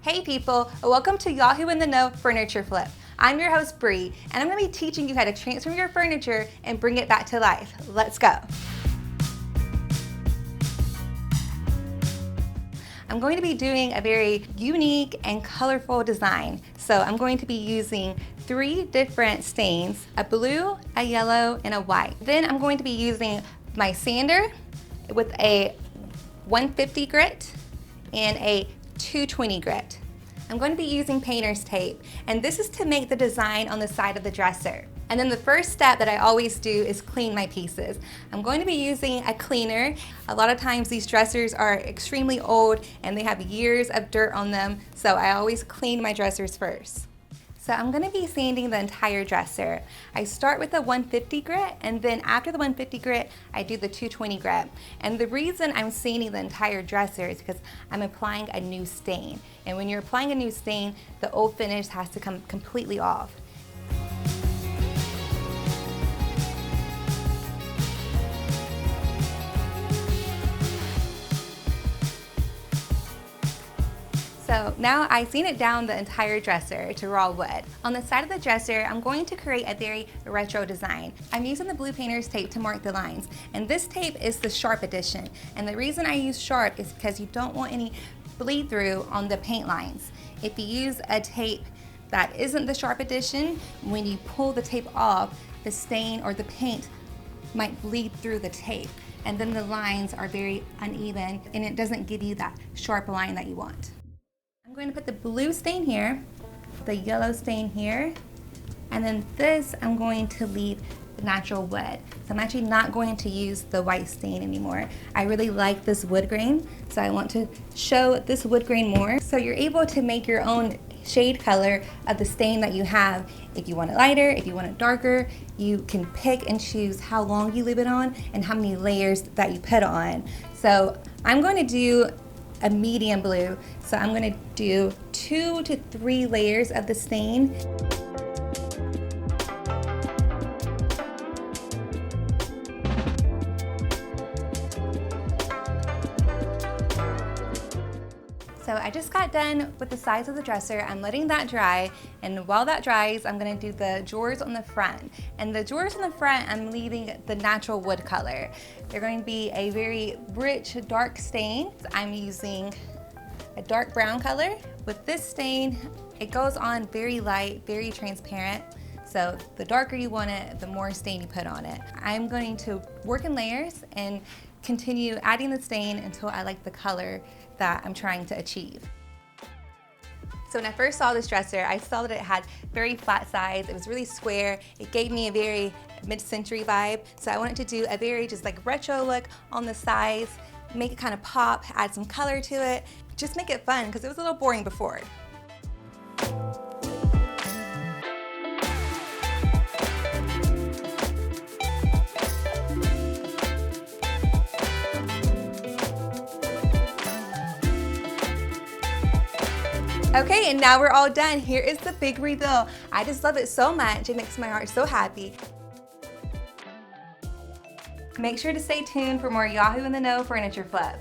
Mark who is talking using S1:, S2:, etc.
S1: Hey people, welcome to Yahoo in the Know Furniture Flip. I'm your host Bree, and I'm going to be teaching you how to transform your furniture and bring it back to life. Let's go. I'm going to be doing a very unique and colorful design. So I'm going to be using 3 different stains, a blue, a yellow, and a white. Then I'm going to be using my sander with a 150 grit and a 220 grit. I'm going to be using painter's tape, and this is to make the design on the side of the dresser. And then the first step that I always do is clean my pieces. I'm going to be using a cleaner. A lot of times these dressers are extremely old and they have years of dirt on them, so I always clean my dressers first. So I'm going to be sanding the entire dresser. I start with the 150 grit, and then after the 150 grit, I do the 220 grit. And the reason I'm sanding the entire dresser is because I'm applying a new stain. And when you're applying a new stain, the old finish has to come completely off. So now I sanded down the entire dresser to raw wood. On the side of the dresser, I'm going to create a very retro design. I'm using the blue painter's tape to mark the lines, and this tape is the sharp edition. And the reason I use sharp is because you don't want any bleed through on the paint lines. If you use a tape that isn't the sharp edition, when you pull the tape off, the stain or the paint might bleed through the tape, and then the lines are very uneven and it doesn't give you that sharp line that you want. I'm going to put the blue stain here, the yellow stain here, and then this I'm going to leave the natural wood. So I'm actually not going to use the white stain anymore. I really like this wood grain, so I want to show this wood grain more. So you're able to make your own shade color of the stain that you have. If you want it lighter, if you want it darker, you can pick and choose how long you leave it on and how many layers that you put on. So I'm going to do a medium blue. So I'm going to do 2 to 3 layers of the stain. So I just got done with the sides of the dresser. I'm letting that dry, and while that dries, I'm gonna do the drawers on the front. And the drawers on the front, I'm leaving the natural wood color. They're going to be a very rich, dark stain. I'm using a dark brown color. With this stain, it goes on very light, very transparent. So the darker you want it, the more stain you put on it. I'm going to work in layers and continue adding the stain until I like the color that I'm trying to achieve. So when I first saw this dresser, I saw that it had very flat sides. It was really square. It gave me a very mid-century vibe. So I wanted to do a very just like retro look on the sides, make it kind of pop, add some color to it, just make it fun because it was a little boring before. Okay, and now we're all done. Here is the big reveal. I just love it so much. It makes my heart so happy. Make sure to stay tuned for more Yahoo in the Know Furniture Flip.